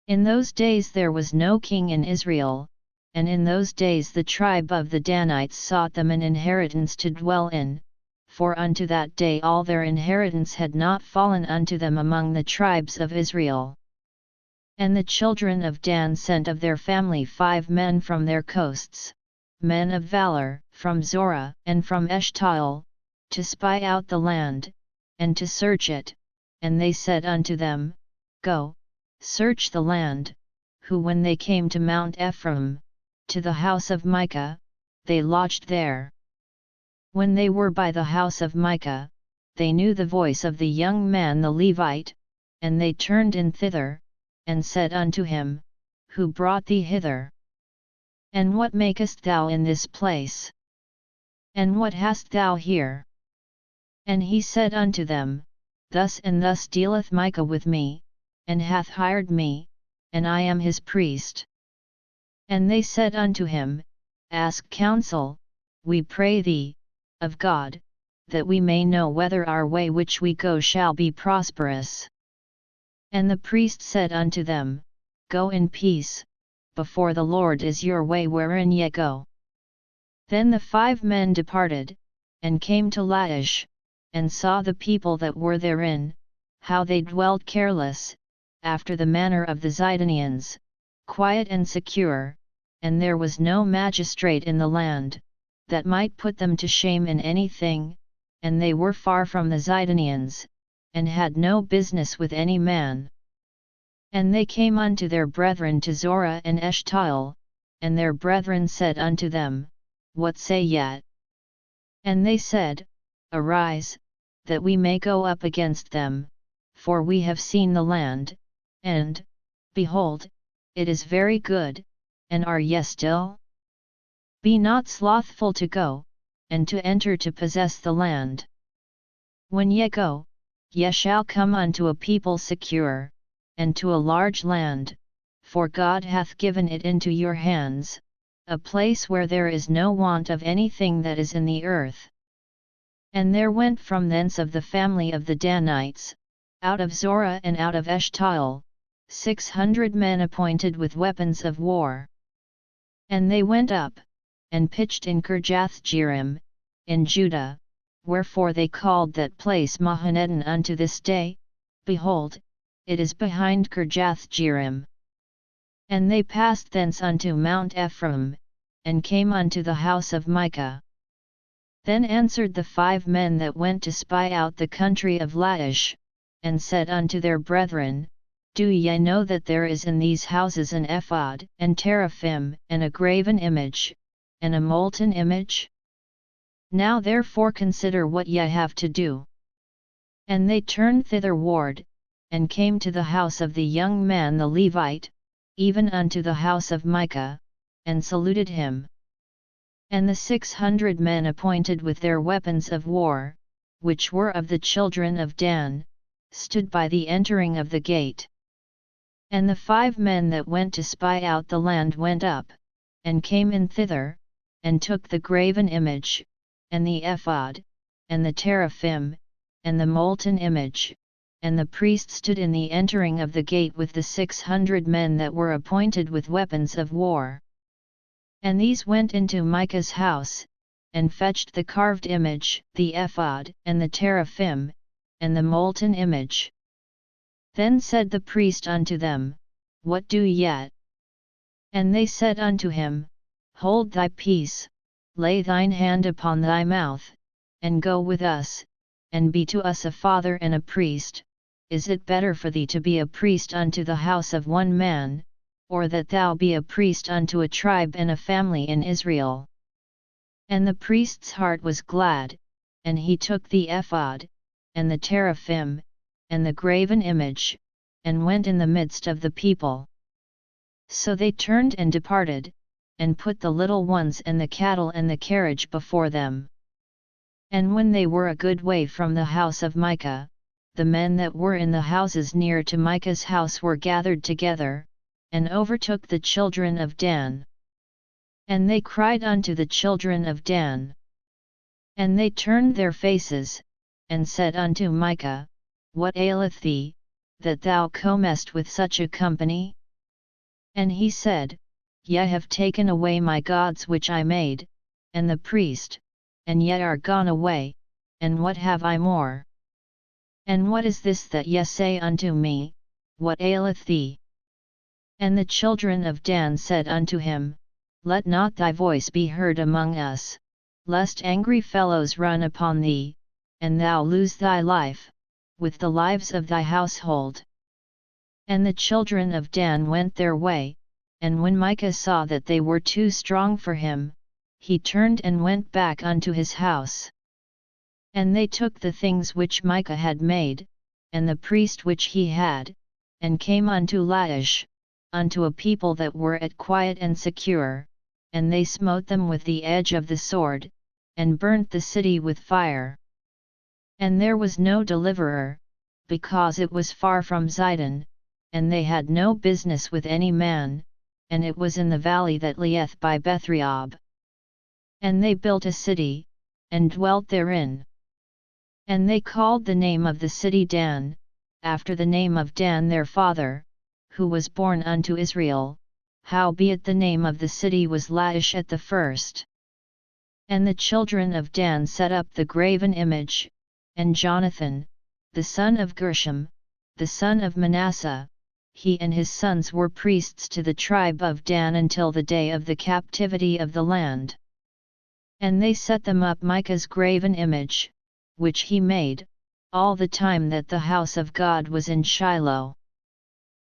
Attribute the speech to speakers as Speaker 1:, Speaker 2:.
Speaker 1: In those days there was no king in Israel, and in those days the tribe of the Danites sought them an inheritance to dwell in, for unto that day all their inheritance had not fallen unto them among the tribes of Israel. And the children of Dan sent of their family 5 men from their coasts, men of valor, from Zorah and from Eshtaol, to spy out the land, and to search it, and they said unto them, Go, search the land, who when they came to Mount Ephraim, to the house of Micah, they lodged there. When they were by the house of Micah, they knew the voice of the young man the Levite, and they turned in thither, and said unto him, Who brought thee hither? And what makest thou in this place? And what hast thou here? And he said unto them, Thus and thus dealeth Micah with me, and hath hired me, and I am his priest. And they said unto him, Ask counsel, we pray thee, of God, that we may know whether our way which we go shall be prosperous. And the priest said unto them, Go in peace, before the Lord is your way wherein ye go. Then the 5 men departed, and came to Laish, and saw the people that were therein, how they dwelt careless, after the manner of the Zidonians, quiet and secure, and there was no magistrate in the land, that might put them to shame in anything, and they were far from the Zidonians, and had no business with any man. And they came unto their brethren to Zorah and Eshtaol, and their brethren said unto them, What say ye? And they said, Arise, that we may go up against them, for we have seen the land, and, behold, it is very good, and are ye still? Be not slothful to go, and to enter to possess the land. When ye go, ye shall come unto a people secure, and to a large land, for God hath given it into your hands, a place where there is no want of anything that is in the earth. And there went from thence of the family of the Danites, out of Zorah and out of Eshtaol, 600 men appointed with weapons of war. And they went up, and pitched in Kirjath-jearim, in Judah, wherefore they called that place Mahanedon unto this day. Behold, it is behind Kirjath-jearim. And they passed thence unto Mount Ephraim, and came unto the house of Micah. Then answered the 5 men that went to spy out the country of Laish, and said unto their brethren, Do ye know that there is in these houses an ephod, and teraphim, and a graven image, and a molten image? Now therefore consider what ye have to do. And they turned thitherward, and came to the house of the young man the Levite, even unto the house of Micah, and saluted him. And the 600 men appointed with their weapons of war, which were of the children of Dan, stood by the entering of the gate. And the 5 men that went to spy out the land went up, and came in thither, and took the graven image, and the ephod, and the teraphim, and the molten image, and the priest stood in the entering of the gate with the 600 men that were appointed with weapons of war. And these went into Micah's house, and fetched the carved image, the ephod, and the teraphim, and the molten image. Then said the priest unto them, What do ye? And they said unto him, Hold thy peace, lay thine hand upon thy mouth, and go with us, and be to us a father and a priest. Is it better for thee to be a priest unto the house of one man, or that thou be a priest unto a tribe and a family in Israel? And the priest's heart was glad, and he took the ephod, and the teraphim, and the graven image, and went in the midst of the people. So they turned and departed, and put the little ones and the cattle and the carriage before them. And when they were a good way from the house of Micah, the men that were in the houses near to Micah's house were gathered together, and overtook the children of Dan. And they cried unto the children of Dan. And they turned their faces, and said unto Micah, What aileth thee, that thou comest with such a company? And he said, Ye have taken away my gods which I made, and the priest, and yet are gone away, and what have I more? And what is this that ye say unto me, What aileth thee? And the children of Dan said unto him, Let not thy voice be heard among us, lest angry fellows run upon thee, and thou lose thy life, with the lives of thy household. And the children of Dan went their way, and when Micah saw that they were too strong for him, he turned and went back unto his house. And they took the things which Micah had made, and the priest which he had, and came unto Laish, unto a people that were at quiet and secure, and they smote them with the edge of the sword, and burnt the city with fire. And there was no deliverer, because it was far from Zidon, and they had no business with any man, and it was in the valley that lieth by Bethrehob. And they built a city, and dwelt therein. And they called the name of the city Dan, after the name of Dan their father, who was born unto Israel, howbeit the name of the city was Laish at the first. And the children of Dan set up the graven image, and Jonathan, the son of Gershom, the son of Manasseh, he and his sons were priests to the tribe of Dan until the day of the captivity of the land. And they set them up Micah's graven image, which he made, all the time that the house of God was in Shiloh.